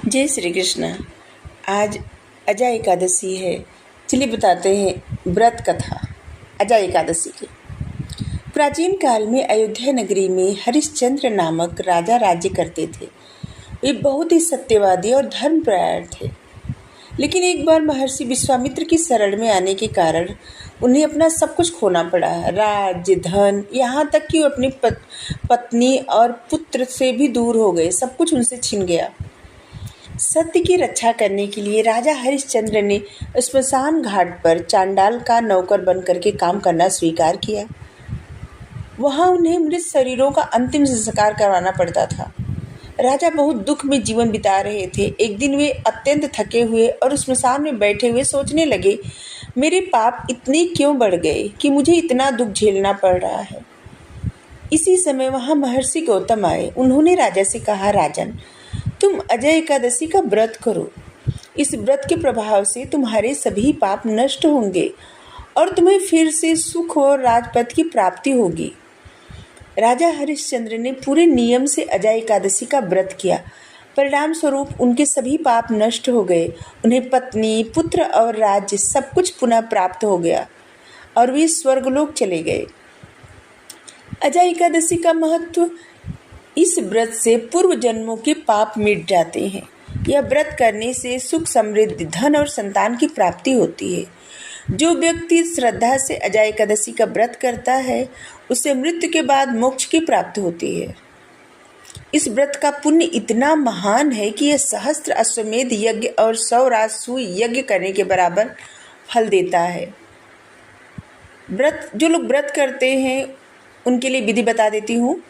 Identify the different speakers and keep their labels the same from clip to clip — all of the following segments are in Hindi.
Speaker 1: जय श्री कृष्ण। आज अजय एकादशी है। चलिए बताते हैं व्रत कथा अजय एकादशी की। प्राचीन काल में अयोध्या नगरी में हरिश्चंद्र नामक राजा राज्य करते थे। वे बहुत ही सत्यवादी और धर्मपरायण थे। लेकिन एक बार महर्षि विश्वामित्र की शरण में आने के कारण उन्हें अपना सब कुछ खोना पड़ा। राज्य, धन, यहाँ तक कि वो अपनी पत्नी और पुत्र से भी दूर हो गए। सब कुछ उनसे छिन गया। सत्य की रक्षा करने के लिए राजा हरिश्चंद्र ने स्मशान घाट पर चांडाल का नौकर बनकर के काम करना स्वीकार किया। वहां उन्हें मृत शरीरों का अंतिम संस्कार करवाना पड़ता था। राजा बहुत दुख में जीवन बिता रहे थे। एक दिन वे अत्यंत थके हुए और स्मशान में बैठे हुए सोचने लगे, मेरे पाप इतने क्यों बढ़ गए कि मुझे इतना दुख झेलना पड़ रहा है। इसी समय वहां महर्षि गौतम आए। उन्होंने राजा से कहा, राजन, तुम अजय एकादशी का व्रत करो। इस व्रत के प्रभाव से तुम्हारे सभी पाप नष्ट होंगे और तुम्हें फिर से सुख और राजपद की प्राप्ति होगी। राजा हरिश्चंद्र ने पूरे नियम से अजय एकादशी का व्रत किया। परिणाम स्वरूप उनके सभी पाप नष्ट हो गए। उन्हें पत्नी, पुत्र और राज्य सब कुछ पुनः प्राप्त हो गया और वे स्वर्गलोक चले गए। अजय एकादशी का महत्व, इस व्रत से पूर्व जन्मों के पाप मिट जाते हैं। यह व्रत करने से सुख, समृद्धि, धन और संतान की प्राप्ति होती है। जो व्यक्ति श्रद्धा से अजय एकादशी का व्रत करता है उसे मृत्यु के बाद मोक्ष की प्राप्ति होती है। इस व्रत का पुण्य इतना महान है कि यह सहस्त्र अश्वमेध यज्ञ और 100 राजसूय यज्ञ करने के बराबर फल देता है। जो लोग व्रत करते हैं उनके लिए विधि बता देती हूँ।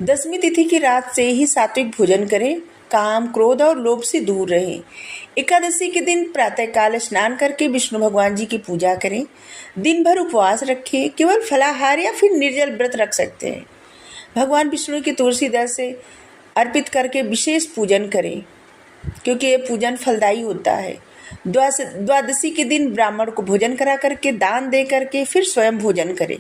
Speaker 1: दशमी तिथि की रात से ही सात्विक भोजन करें। काम, क्रोध और लोभ से दूर रहें। एकादशी के दिन प्रातःकाल स्नान करके विष्णु भगवान जी की पूजा करें। दिन भर उपवास रखें। केवल फलाहार या फिर निर्जल व्रत रख सकते हैं। भगवान विष्णु की तुलसी दल से अर्पित करके विशेष पूजन करें, क्योंकि ये पूजन फलदायी होता है। द्वादशी के दिन ब्राह्मण को भोजन करा करके, दान दे करके फिर स्वयं भोजन करें।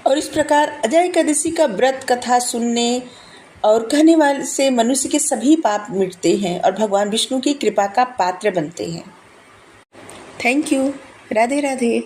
Speaker 1: और इस प्रकार अजय एकादशी का व्रत कथा सुनने और कहने वाले से मनुष्य के सभी पाप मिटते हैं और भगवान विष्णु की कृपा का पात्र बनते हैं। Thank you. राधे राधे।